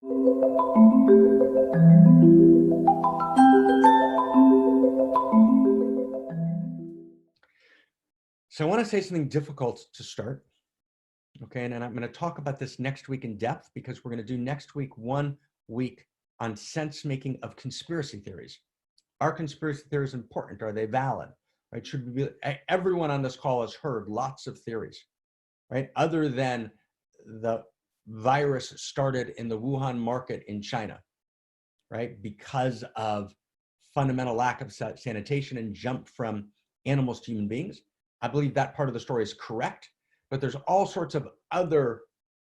So I want to say something difficult to start. Okay, and I'm going to talk about this next week in depth because we're going to do next week 1 week on sense making of conspiracy theories. Are conspiracy theories important? Are they valid? Right? Should we be, everyone on this call has heard lots of theories, right? Other than the virus started in the Wuhan market in China, right? Because of fundamental lack of sanitation and jump from animals to human beings. I believe that part of the story is correct, but there's all sorts of other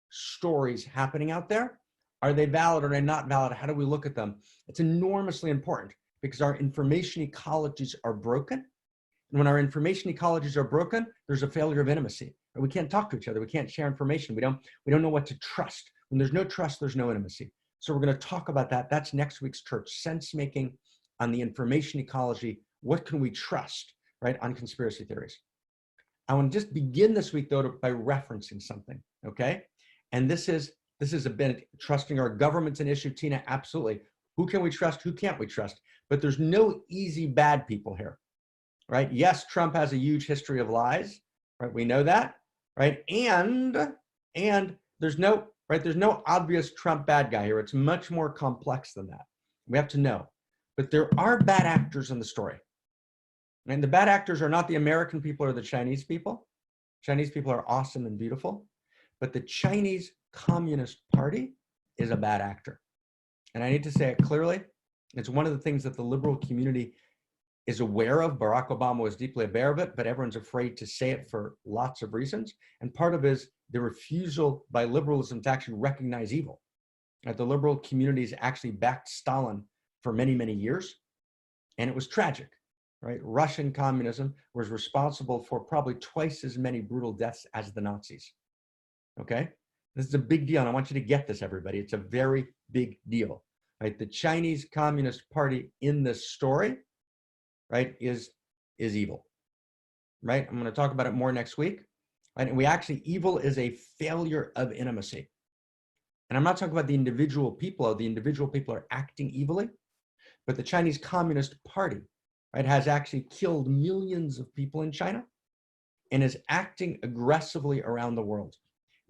stories happening out there. Are they valid or are they not valid? How do we look at them? It's enormously important because our information ecologies are broken. And when our information ecologies are broken, there's a failure of intimacy. We can't talk to each other. We can't share information. We don't know what to trust. When there's no trust, there's no intimacy. So we're going to talk about that. That's next week's church, sense making on the information ecology. What can we trust, right, on conspiracy theories? I want to just begin this week, though, by referencing something, okay? And this is a bit trusting our government's an issue, Tina, absolutely. Who can we trust? Who can't we trust? But there's no easy bad people here, right? Yes, Trump has a huge history of lies, right? We know that, right? And there's no obvious Trump bad guy here. It's much more complex than that. We have to know. But there are bad actors in the story. And the bad actors are not the American people or the Chinese people. Chinese people are awesome and beautiful. But the Chinese Communist Party is a bad actor. And I need to say it clearly. It's one of the things that the liberal community is aware of. Barack Obama was deeply aware of it, but everyone's afraid to say it for lots of reasons. And part of it is the refusal by liberalism to actually recognize evil. The liberal communities actually backed Stalin for many, many years. And it was tragic, right? Russian communism was responsible for probably twice as many brutal deaths as the Nazis. Okay? This is a big deal. And I want you to get this, everybody. It's a very big deal, right? The Chinese Communist Party in this story, right, is evil, right? I'm going to talk about it more next week. Right? And evil is a failure of intimacy. And I'm not talking about the individual people. The individual people are acting evilly, but the Chinese Communist Party, right, has actually killed millions of people in China and is acting aggressively around the world.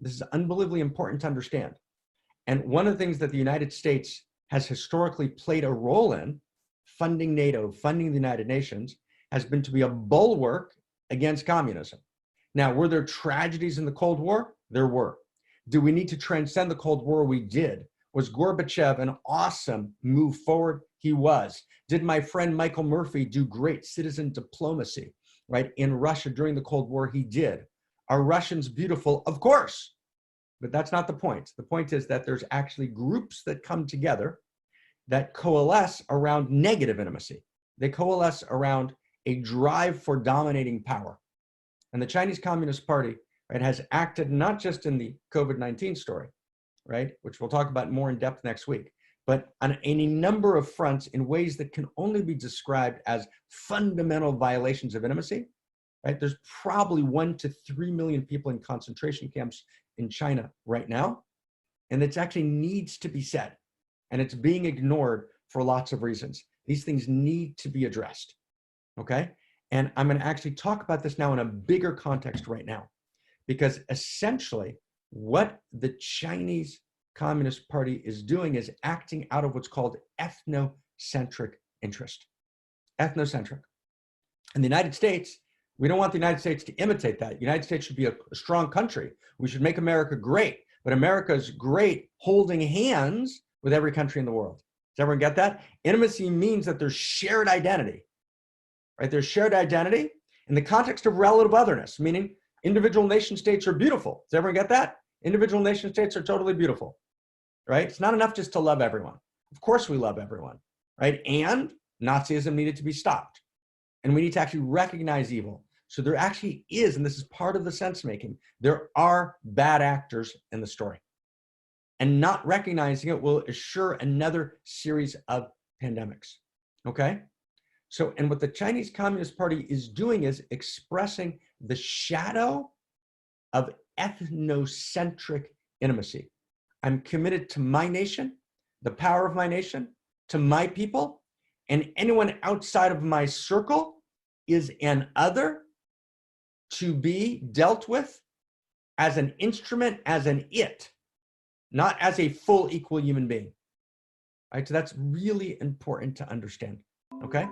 This is unbelievably important to understand. And one of the things that the United States has historically played a role in, funding NATO, funding the United Nations, has been to be a bulwark against communism. Now, were there tragedies in the Cold War? There were. Do we need to transcend the Cold War? We did. Was Gorbachev an awesome move forward? He was. Did my friend Michael Murphy do great citizen diplomacy, right, in Russia during the Cold War? He did. Are Russians beautiful? Of course. But that's not the point. The point is that there's actually groups that come together that coalesce around negative intimacy. They coalesce around a drive for dominating power. And the Chinese Communist Party, right, has acted not just in the COVID-19 story, right, which we'll talk about more in depth next week, but on any number of fronts in ways that can only be described as fundamental violations of intimacy, right? There's probably 1 to 3 million people in concentration camps in China right now, and it actually needs to be said, and it's being ignored for lots of reasons. These things need to be addressed, okay? And I'm going to actually talk about this now in a bigger context right now, because essentially what the Chinese Communist Party is doing is acting out of what's called ethnocentric interest. Ethnocentric. In the United States, we don't want the United States to imitate that. The United States should be a strong country. We should make America great, but America is great holding hands with every country in the world. Does everyone get that? Intimacy means that there's shared identity, right? There's shared identity in the context of relative otherness, meaning individual nation states are beautiful. Does everyone get that? Individual nation states are totally beautiful, right? It's not enough just to love everyone. Of course we love everyone, right? And Nazism needed to be stopped. And we need to actually recognize evil. So there actually is, and this is part of the sense making, there are bad actors in the story. And not recognizing it will assure another series of pandemics, okay? So, and what the Chinese Communist Party is doing is expressing the shadow of ethnocentric intimacy. I'm committed to my nation, the power of my nation, to my people, and anyone outside of my circle is an other to be dealt with as an instrument, as an it, not as a full equal human being. All right, so that's really important to understand, okay?